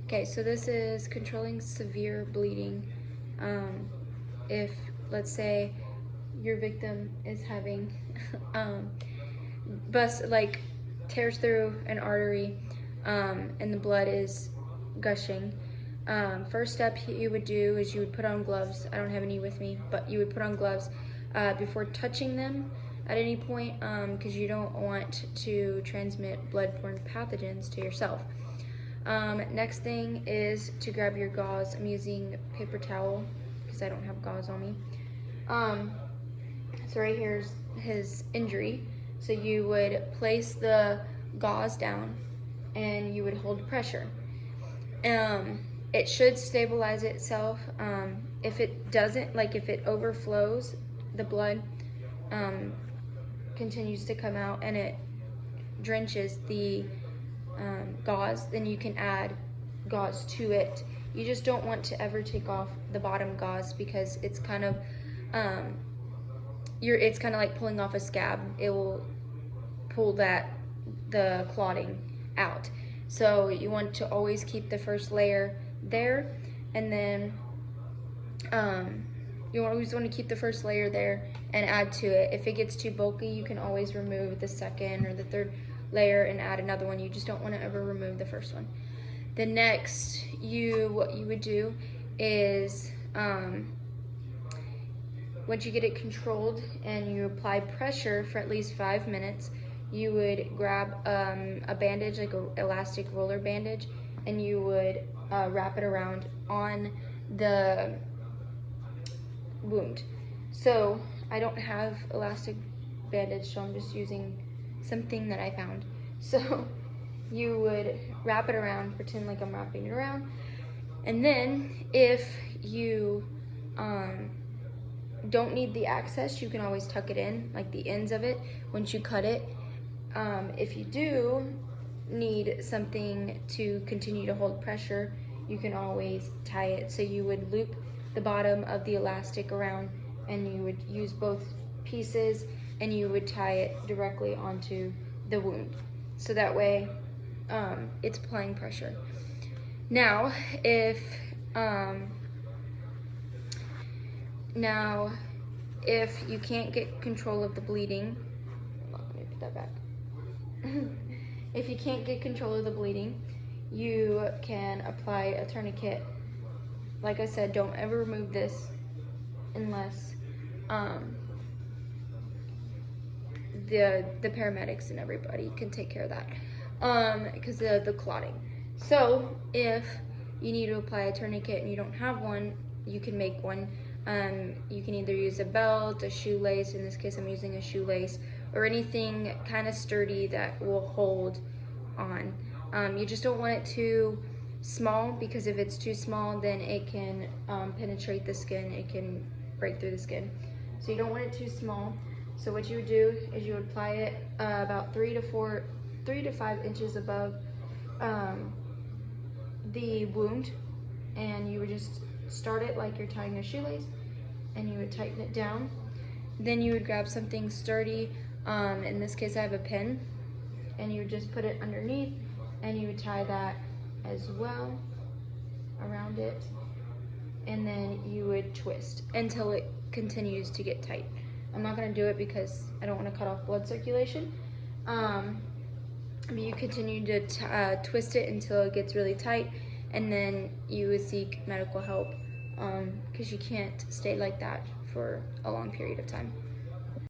Okay, so this is controlling severe bleeding. If, let's say, your victim is having like tears through an artery, and the blood is gushing. First step you would do is you would put on gloves. I don't have any with me, but you would put on gloves before touching them at any point, because you don't want to transmit bloodborne pathogens to yourself. Next thing is to grab your gauze. I'm using paper towel because I don't have gauze on me. So right here's his injury. So you would place the gauze down and you would hold pressure. It should stabilize itself. If it doesn't, like if it overflows, the blood continues to come out and it drenches the gauze, then you can add gauze to it. You just don't want to ever take off the bottom gauze because it's kind of it's kind of like pulling off a scab. It will pull the clotting out. So you want to always keep the first layer there, and then you always want to keep the first layer there and add to it. If it gets too bulky, you can always remove the second or the third layer and add another one. You just don't want to ever remove the first one. The next, what you would do is once you get it controlled and you apply pressure for at least 5 minutes, you would grab a bandage, like an elastic roller bandage, and you would wrap it around on the wound. So I don't have elastic bandage, so I'm just using something that I found. So you would wrap it around, pretend like I'm wrapping it around, and then if you don't need the access, you can always tuck it in, like the ends of it, once you cut it. If you do need something to continue to hold pressure, you can always tie it. So you would loop the bottom of the elastic around and you would use both pieces and you would tie it directly onto the wound. So that way it's applying pressure. Now, if you can't get control of the bleeding, let me put that back. If you can't get control of the bleeding, you can apply a tourniquet. Like I said, don't ever remove this unless the paramedics and everybody can take care of that, because of the clotting. So if you need to apply a tourniquet and you don't have one, you can make one. You can either use a belt, a shoelace, in this case I'm using a shoelace, or anything kind of sturdy that will hold on. You just don't want it too small, because if it's too small, then it can penetrate the skin, it can break through the skin. So you don't want it too small. So what you would do is you would apply it about 3 to 5 inches above the wound, and you would just start it like you're tying a shoelace, and you would tighten it down. Then you would grab something sturdy, in this case I have a pin, and you would just put it underneath and you would tie that as well around it, and then you would twist until it continues to get tight. I'm not going to do it because I don't want to cut off blood circulation, but you continue to twist it until it gets really tight, and then you would seek medical help, because you can't stay like that for a long period of time.